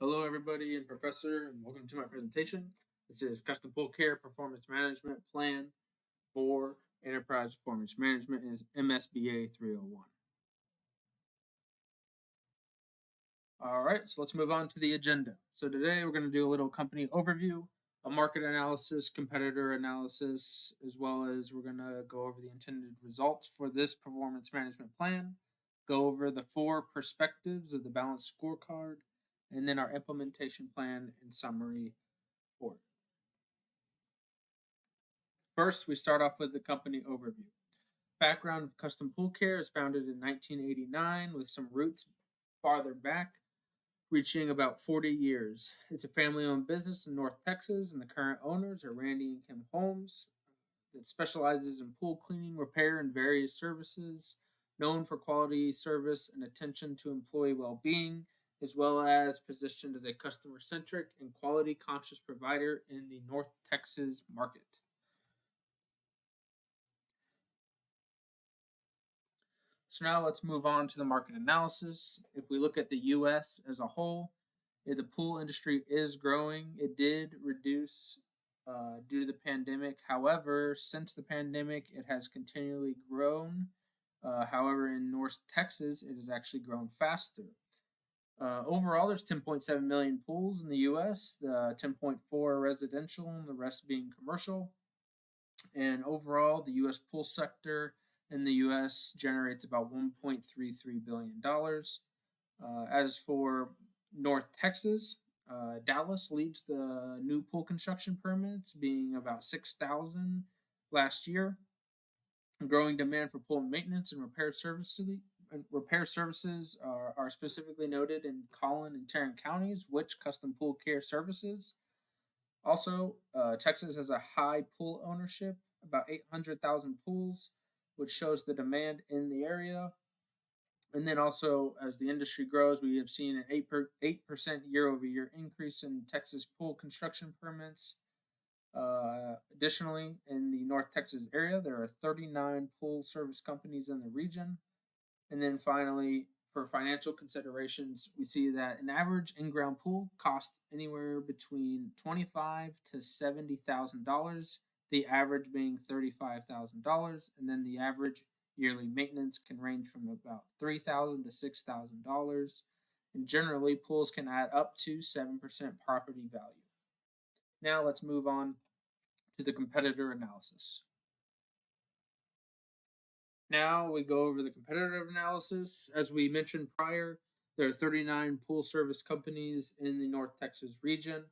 Hello, everybody, and Professor, and welcome to my presentation. This is Custom Pool Care Performance Management Plan for Enterprise Performance Management is MSBA 301. All right, so let's move on to the agenda. So today we're going to do a little company overview, a market analysis, competitor analysis, as well as we're going to go over the intended results for this performance management plan, go over the 4 perspectives of the balanced scorecard, and then our implementation plan and summary for it. First, we start off with the company overview. Background of Custom Pool Care is founded in 1989 with some roots farther back, reaching about 40 years. It's a family-owned business in North Texas, and the current owners are Randy and Kim Holmes. That specializes in pool cleaning, repair, and various services, known for quality service and attention to employee well-being, as well as positioned as a customer-centric and quality-conscious provider in the North Texas market. So now let's move on to the market analysis. If we look at the U.S. as a whole, the pool industry is growing. It did reduce due to the pandemic. However, since the pandemic, it has continually grown. However, in North Texas, it has actually grown faster. Overall, there's 10.7 million pools in the U.S., 10.4 residential, and the rest being commercial. And overall, the U.S. pool sector in the U.S. generates about $1.33 billion. As for North Texas, Dallas leads the new pool construction permits, being about 6,000 last year. Growing demand for pool maintenance and repair services are specifically noted in Collin and Tarrant counties, which Custom Pool Care services. Also, Texas has a high pool ownership, about 800,000 pools, which shows the demand in the area. And then also, as the industry grows, we have seen an 8% year-over-year increase in Texas pool construction permits. Additionally, in the North Texas area, there are 39 pool service companies in the region. And then finally, for financial considerations, we see that an average in-ground pool costs anywhere between $25,000 to $70,000, the average being $35,000, and then the average yearly maintenance can range from about $3,000 to $6,000, and generally pools can add up to 7% property value. Now let's move on to the competitor analysis. Now we go over the competitive analysis. As we mentioned prior, there are 39 pool service companies in the North Texas region.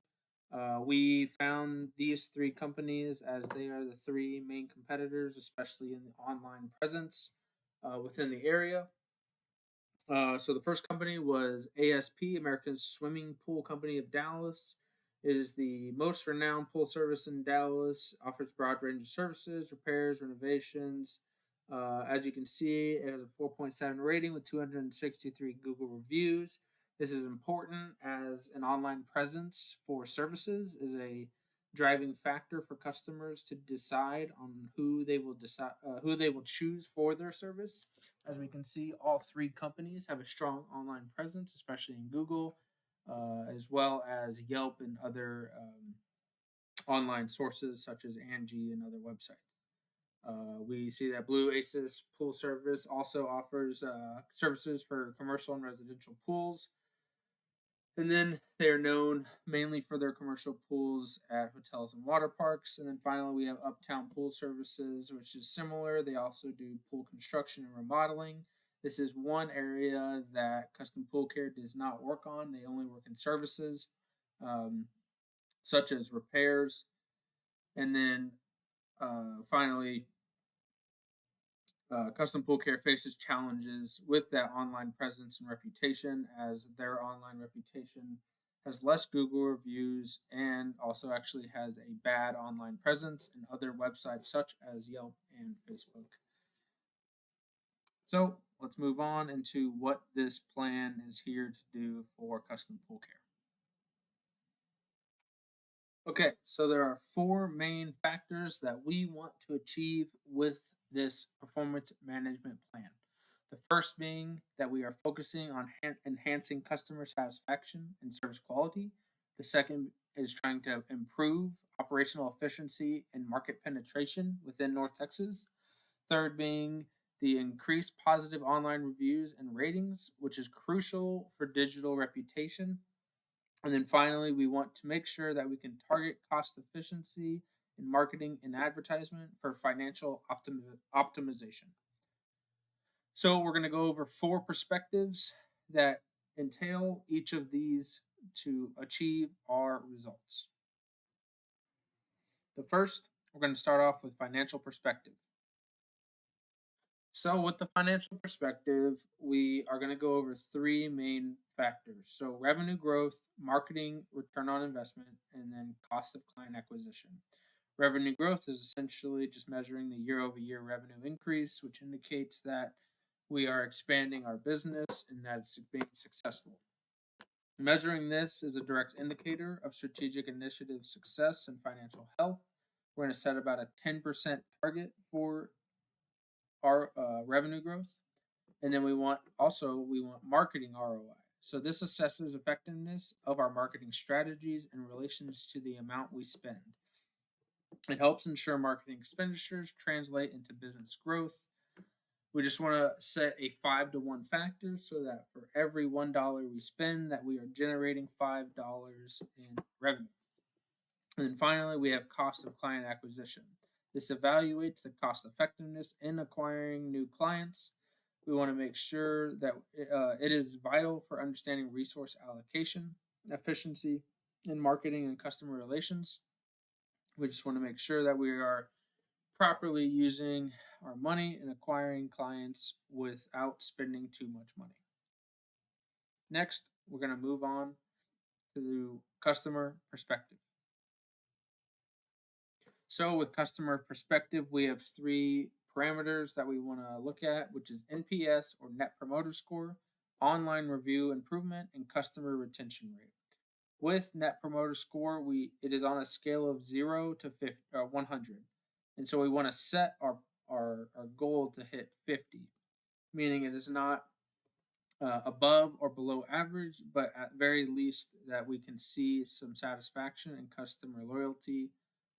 We found these 3 companies as they are the 3 main competitors, especially in the online presence within the area. So the first company was ASP, American Swimming Pool Company of Dallas. It is the most renowned pool service in Dallas, offers broad range of services, repairs, renovations. As you can see, it has a 4.7 rating with 263 Google reviews. This is important as an online presence for services is a driving factor for customers to decide on who they will choose for their service. As we can see, all 3 companies have a strong online presence, especially in Google, as well as Yelp and other online sources such as Angie and other websites. We see that Blue Aces Pool Service also offers services for commercial and residential pools. And then they are known mainly for their commercial pools at hotels and water parks. And then finally, we have Uptown Pool Services, which is similar. They also do pool construction and remodeling. This is one area that Custom Pool Care does not work on. They only work in services, such as repairs. And then finally, Custom Pool Care faces challenges with that online presence and reputation, as their online reputation has less Google reviews and also actually has a bad online presence in other websites such as Yelp and Facebook. So let's move on into what this plan is here to do for Custom Pool Care. Okay, so there are 4 main factors that we want to achieve with this performance management plan. The first being that we are focusing on enhancing customer satisfaction and service quality. The second is trying to improve operational efficiency and market penetration within North Texas. Third being the increased positive online reviews and ratings, which is crucial for digital reputation. And then finally, we want to make sure that we can target cost efficiency in marketing and advertisement for financial optimization. So, we're going to go over 4 perspectives that entail each of these to achieve our results. The first, we're going to start off with financial perspective. So, with the financial perspective, we are going to go over 3 main factors. So, revenue growth, marketing, return on investment, and then cost of client acquisition. Revenue growth is essentially just measuring the year over year revenue increase, which indicates that we are expanding our business and that it's being successful. Measuring this is a direct indicator of strategic initiative success and financial health. We're going to set about a 10% target for our revenue growth, and then we want marketing ROI. So this assesses effectiveness of our marketing strategies in relations to the amount we spend. It helps ensure marketing expenditures translate into business growth. We just want to set a 5-to-1 factor so that for every $1 we spend, that we are generating $5 in revenue. And then finally, we have cost of client acquisition. This evaluates the cost effectiveness in acquiring new clients. We want to make sure that it is vital for understanding resource allocation, efficiency, in marketing and customer relations. We just want to make sure that we are properly using our money and acquiring clients without spending too much money. Next, we're going to move on to the customer perspective. So with customer perspective, we have 3 parameters that we want to look at, which is NPS or Net Promoter Score, online review improvement, and customer retention rate. With Net Promoter Score, it is on a scale of 0 to 100. And so we want to set our goal to hit 50, meaning it is not above or below average, but at very least that we can see some satisfaction and customer loyalty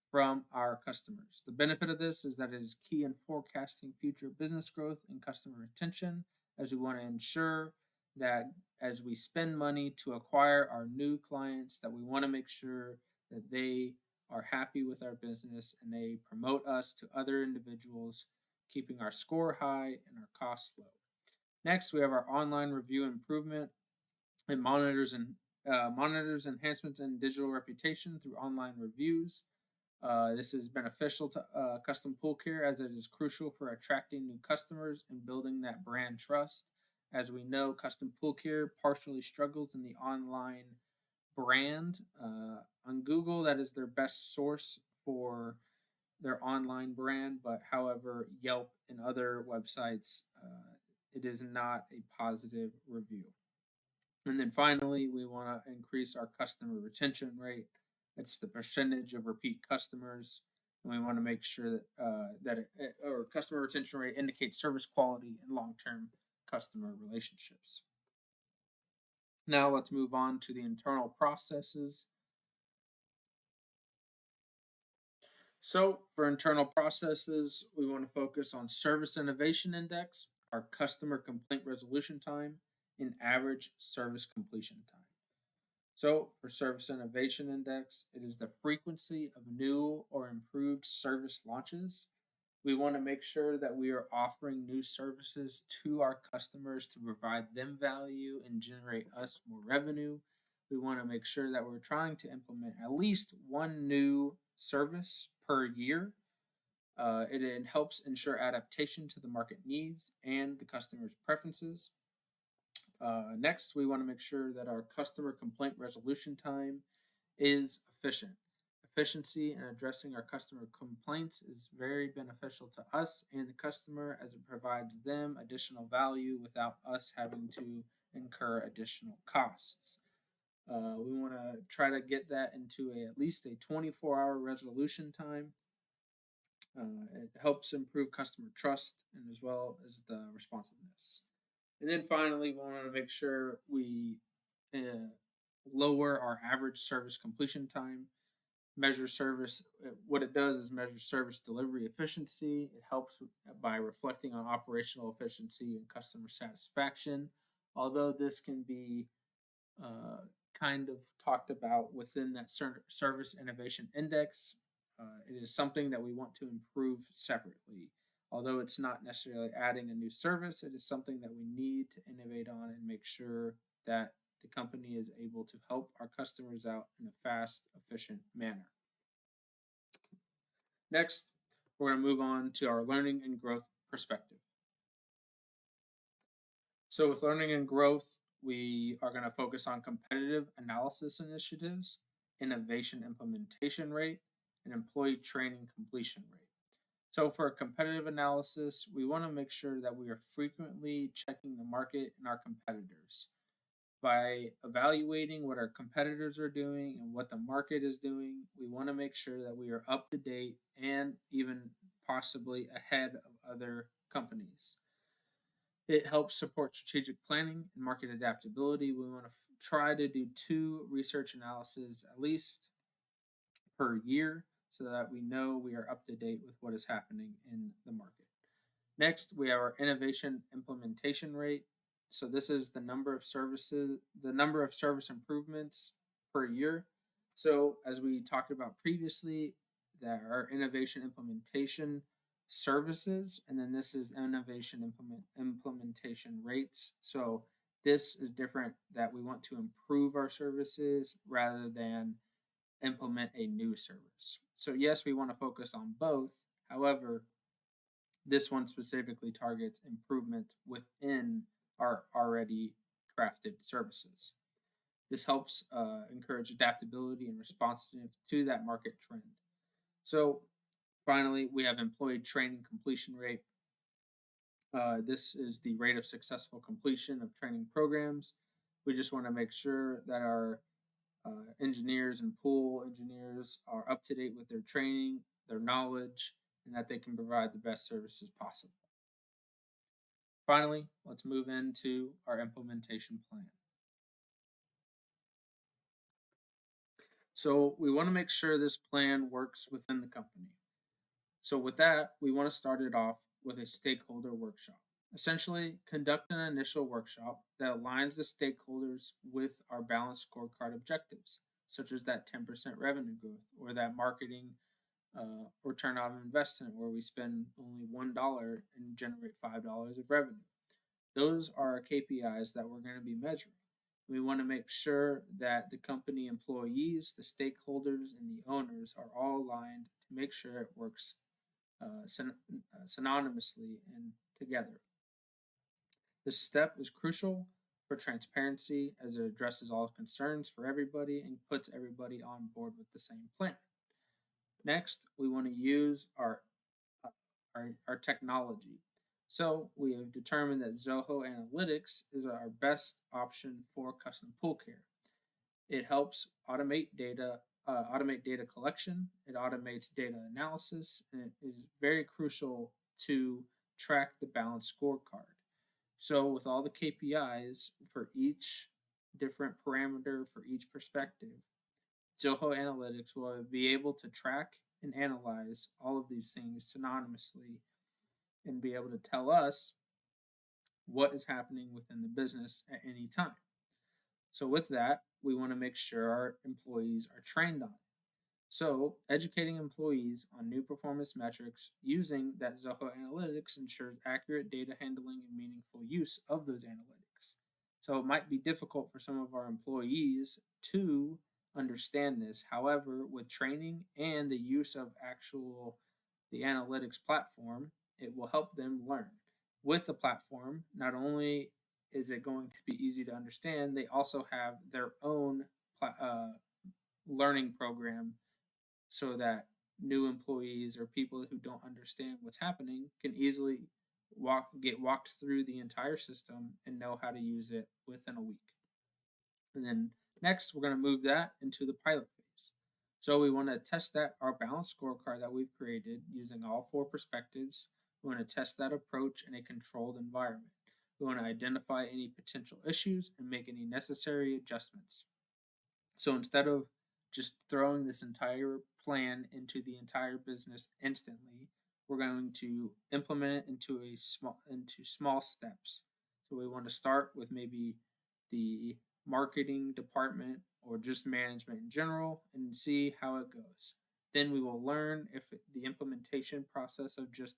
from our customers. The benefit of this is that it is key in forecasting future business growth and customer retention, as we want to ensure that as we spend money to acquire our new clients, that we want to make sure that they are happy with our business and they promote us to other individuals, keeping our score high and our costs low. Next, we have our online review improvement. It monitors enhancements in digital reputation through online reviews. This is beneficial to Custom Pool Care as it is crucial for attracting new customers and building that brand trust. As we know, Custom Pool Care partially struggles in the online brand. On Google, that is their best source for their online brand, but however, Yelp and other websites, it is not a positive review. And then finally, we want to increase our customer retention rate. It's the percentage of repeat customers, and we want to make sure that our customer retention rate indicates service quality and long-term customer relationships. Now let's move on to the internal processes. So for internal processes, we want to focus on Service Innovation Index, our customer complaint resolution time, and average service completion time. So for Service Innovation Index, it is the frequency of new or improved service launches. We want to make sure that we are offering new services to our customers to provide them value and generate us more revenue. We want to make sure that we're trying to implement at least 1 new service per year. It helps ensure adaptation to the market needs and the customer's preferences. Next, we want to make sure that our customer complaint resolution time is efficient. Efficiency in addressing our customer complaints is very beneficial to us and the customer as it provides them additional value without us having to incur additional costs. We want to try to get that into at least a 24-hour resolution time. It helps improve customer trust and as well as the responsiveness. And then finally, we want to make sure we uh, lower our average service completion time. Measure service. What it does is measure service delivery efficiency. It helps by reflecting on operational efficiency and customer satisfaction. Although this can be uh, kind of talked about within that service innovation index. It is something that we want to improve separately. Although it's not necessarily adding a new service, it is something that we need to innovate on and make sure that the company is able to help our customers out in a fast, efficient manner. Next, we're going to move on to our learning and growth perspective. So, with learning and growth, we are going to focus on competitive analysis initiatives, innovation implementation rate, and employee training completion rate. So, for a competitive analysis, we want to make sure that we are frequently checking the market and our competitors. By evaluating what our competitors are doing and what the market is doing, we want to make sure that we are up to date and even possibly ahead of other companies. It helps support strategic planning and market adaptability. We want to try to do two research analyses at least per year so that we know we are up to date with what is happening in the market. Next, we have our innovation implementation rate. So this is the number of service improvements per year. So as we talked about previously, there are innovation implementation services, and then this is implementation rates. So this is different that we want to improve our services rather than implement a new service. So yes, we want to focus on both. However, this one specifically targets improvement within our already crafted services. This helps encourage adaptability and responsiveness to that market trend. So, finally, we have employee training completion rate. This is the rate of successful completion of training programs. We just want to make sure that our engineers and pool engineers are up to date with their training, their knowledge, and that they can provide the best services possible. Finally, let's move into our implementation plan. So we want to make sure this plan works within the company. So with that, we want to start it off with a stakeholder workshop. Essentially, conduct an initial workshop that aligns the stakeholders with our balanced scorecard objectives, such as that 10% revenue growth or that marketing return on investment where we spend only $1 and generate $5 of revenue. Those are KPIs that we're going to be measuring. We want to make sure that the company employees, the stakeholders, and the owners are all aligned to make sure it works synonymously and together. This step is crucial for transparency as it addresses all concerns for everybody and puts everybody on board with the same plan. Next, we want to use our technology. So we have determined that Zoho Analytics is our best option for custom pool care. It helps automate data collection. It automates data analysis, and it is very crucial to track the balanced scorecard. So with all the KPIs for each different parameter for each perspective, Zoho Analytics will be able to track and analyze all of these things synonymously and be able to tell us what is happening within the business at any time. So, with that, we want to make sure our employees are trained on it. So, educating employees on new performance metrics using that Zoho Analytics ensures accurate data handling and meaningful use of those analytics. So, it might be difficult for some of our employees to understand this. However, with training and the use of the analytics platform, it will help them learn. With the platform, not only is it going to be easy to understand, they also have their own learning program so that new employees or people who don't understand what's happening can easily get walked through the entire system and know how to use it within a week. And then next, we're going to move that into the pilot phase. So we want to test that our balanced scorecard that we've created using all four perspectives. We want to test that approach in a controlled environment. We want to identify any potential issues and make any necessary adjustments. So instead of just throwing this entire plan into the entire business instantly, we're going to implement it into small steps. So we want to start with maybe the marketing department or just management in general and see how it goes. Then we will learn if the implementation process of just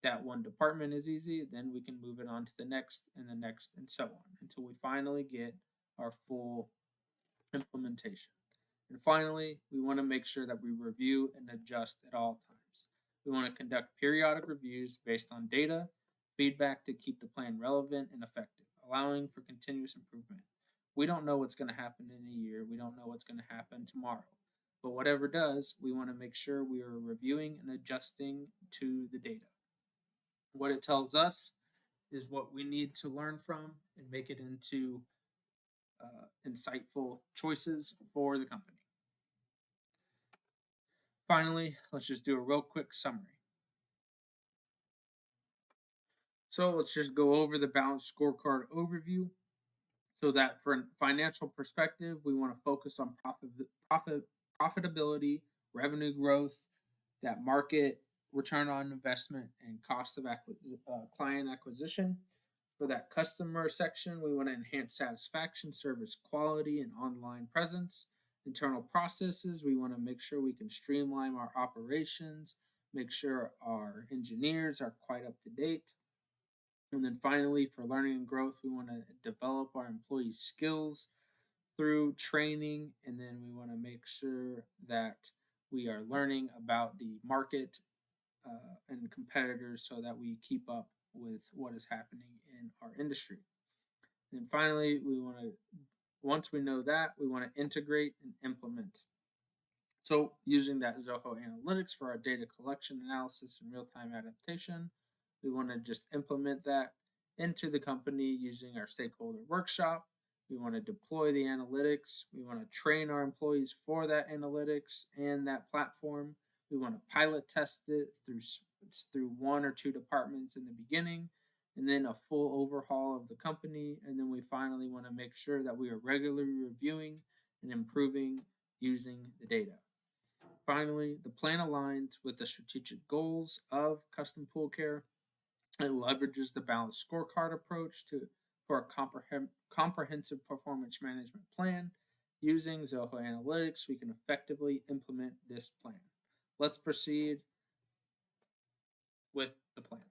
that one department is easy, then we can move it on to the next and the next and so on until we finally get our full implementation. And finally, we want to make sure that we review and adjust at all times. We want to conduct periodic reviews based on data, feedback to keep the plan relevant and effective, allowing for continuous improvement. We don't know what's going to happen in a year. We don't know what's going to happen tomorrow. But whatever does, we want to make sure we are reviewing and adjusting to the data. What it tells us is what we need to learn from and make it into insightful choices for the company. Finally, let's just do a real quick summary. So let's just go over the balanced scorecard overview. So that for a financial perspective, we want to focus on profitability, revenue growth, that market return on investment, and cost of client acquisition. For that customer section, we want to enhance satisfaction, service quality, and online presence. Internal processes, we want to make sure we can streamline our operations, make sure our engineers are quite up to date. And then finally, for learning and growth, we want to develop our employees' skills through training. And then we want to make sure that we are learning about the market and competitors so that we keep up with what is happening in our industry. And finally, once we know that, we want to integrate and implement. So using that Zoho Analytics for our data collection, analysis, and real-time adaptation, we want to just implement that into the company using our stakeholder workshop. We want to deploy the analytics. We want to train our employees for that analytics and that platform. We want to pilot test it through one or two departments in the beginning, and then a full overhaul of the company. And then we finally want to make sure that we are regularly reviewing and improving using the data. Finally, the plan aligns with the strategic goals of custom pool care. It leverages the balanced scorecard approach for a comprehensive performance management plan. Using Zoho Analytics, we can effectively implement this plan. Let's proceed with the plan.